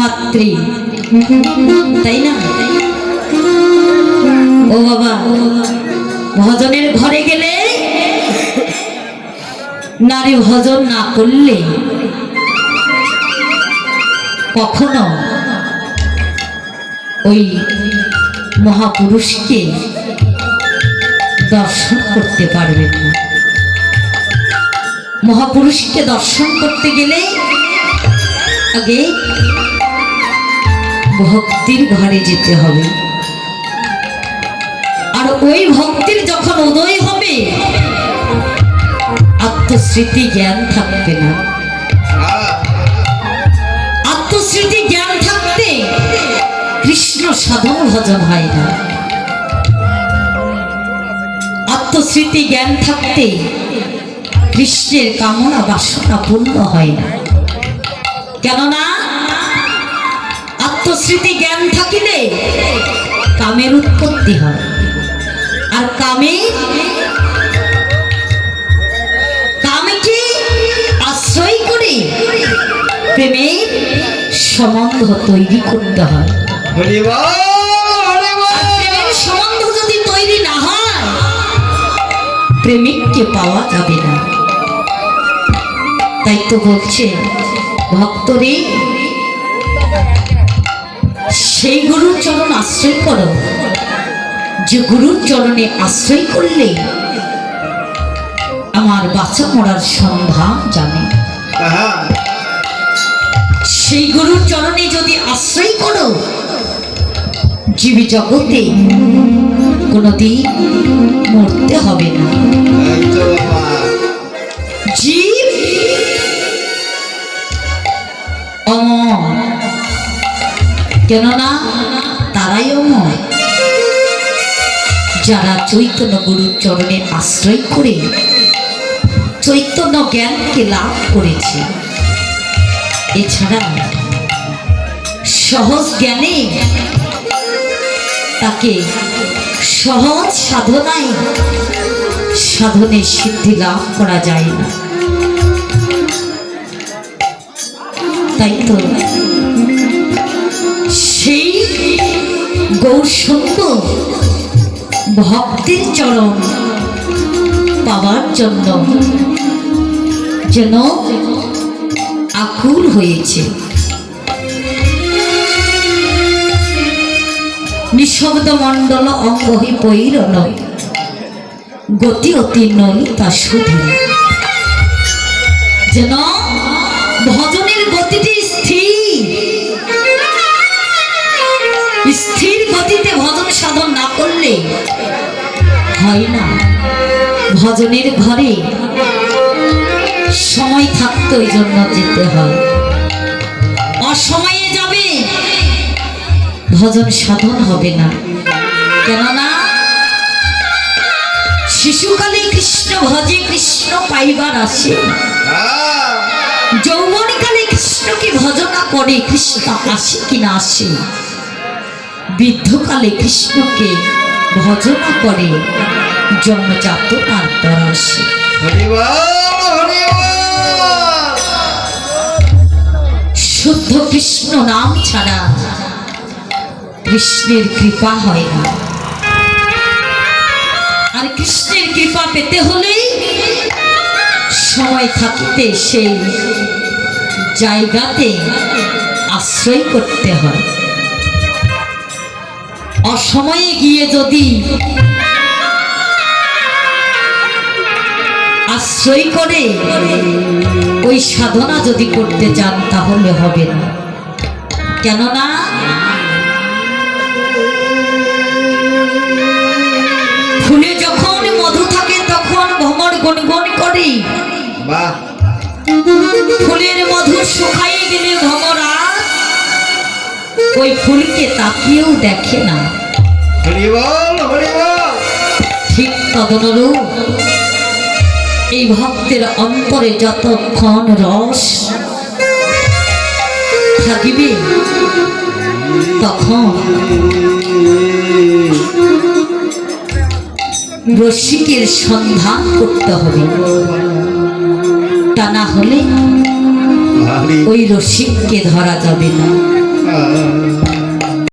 মাতৃ, তাই না? ও বাবা, ভজনের ঘরে গেলে নারী ভজন না করলে কখনো ওই মহাপুরুষকে দর্শন করতে পারবে না। মহাপুরুষকে দর্শন করতে গেলে আগে ভক্তির ঘরে যেতে হবে। আর ওই ভক্তির যখন উদয় হবে, আত্মস্মৃতি জ্ঞান থাকবে না। আত্মস্মৃতি জ্ঞান থাকতে কৃষ্ণ সাধন ভজন হয় না। আত্মস্মৃতি জ্ঞান থাকতে কৃষ্ণের কামনা বাসনা পূর্ণ হয় না। কেননা আত্মস্মৃতি জ্ঞান থাকিলে কামের উৎপত্তি হয়, আর কামকে আশ্রয় করে প্রেমের সম্বন্ধ তৈরি করতে হয়। প্রেমের সম্বন্ধ যদি তৈরি না হয়, প্রেমিককে পাওয়া যাবে না। তাই তো বলছে ভক্তরে, সেই গুরুর চরণ আশ্রয় করো যে গুরুর চরণে আশ্রয় করলে আমার বাঁচা মরার সন্ধান জানে। সেই গুরুর চরণে যদি আশ্রয় করো, জীবী জগতে কোনদিন মরতে হবে না। জীব অমর, কেননা তারাই অমর যারা চৈতন্য গুরুর চরণে আশ্রয় করে চৈতন্য জ্ঞানকে লাভ করেছে। এছাড়া সহজ জ্ঞানে তাকে সহজ সাধনায় সাধনের সিদ্ধি লাভ করা যায় না। তাই তো সেই গৌরসুন্দর ভক্তের চরণ পাওয়ার জন্য যেন আকুল হয়েছে। নিঃশব্দ মণ্ডল অঙ্গহি পৈরন গতি অতি নলিতা সুধী, যেন ভজনের গতিটি স্থির গতিতে ভজন সাধন না করলে হয় না। ভজনের ঘরে সময় থাকতে ওই জন্য যেতে হয়। অসময়ে যাবে ভজন সাধন হবে না। কেননা শিশুকালে কৃষ্ণ ভজে কৃষ্ণ পাইবার আসে, যৌবনকালে কৃষ্ণকে ভজনা করে কৃষ্ণ আসে কিনা আসে, বৃদ্ধকালে কৃষ্ণকে ভজনা করে জন্মজাত আর আসে। শুদ্ধ কৃষ্ণ নাম ছাড়া কৃষ্ণের কৃপা হয় না। আর কৃষ্ণের কৃপা পেতে হলে সময় থাকতে সেই জায়গাতে আশ্রয় করতে হয়। অসময়ে গিয়ে যদি আশ্রয় করে ওই সাধনা যদি করতে চান তাহলে হবে না। কেননা ফুলে যখন মধু থাকে তখন ভ্রমর গুনগুন করে, ফুলের মধু শুকাইয়ে গেলে ভ্রমরা ওই ফুলকে তাকিয়েও দেখে না। ঠিক তদনুরূপ এই ভক্তের অন্তরে যতক্ষণ রস থাকিবে তখন রসিকের সন্ধান করতে হবে। তা না হলে ওই রসিককে ধরা যাবে না। আ